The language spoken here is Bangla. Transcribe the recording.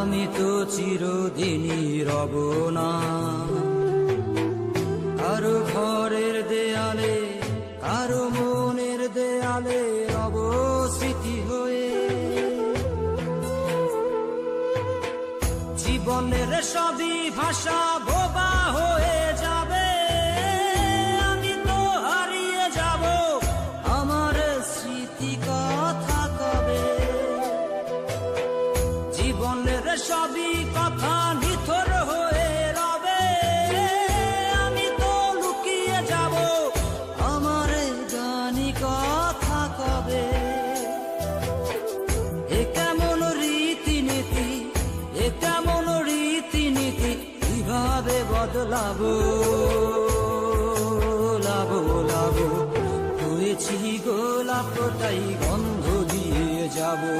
আমি তো চিরদিনই রব না কারো ঘরের দেয়ালে, কারো মনের দেয়ালে রব স্মৃতি হয়ে। জীবনের সবই ভাষা বোবা হয়ে যাবে, আমি তো হারিয়ে যাব, আমার স্মৃতি কথা কবে। জীবনের সবই কথা নিথর হয়ে রবে, আমি তো লুকিয়ে যাব, আমার জানি কথা কবে। এ কেমন রীতিনীতি, এ কেমন রীতিনীতি, কিভাবে বদলাবো লাবো লাবো। হয়েছি গোলাপ তাই গন্ধ দিয়ে যাবো।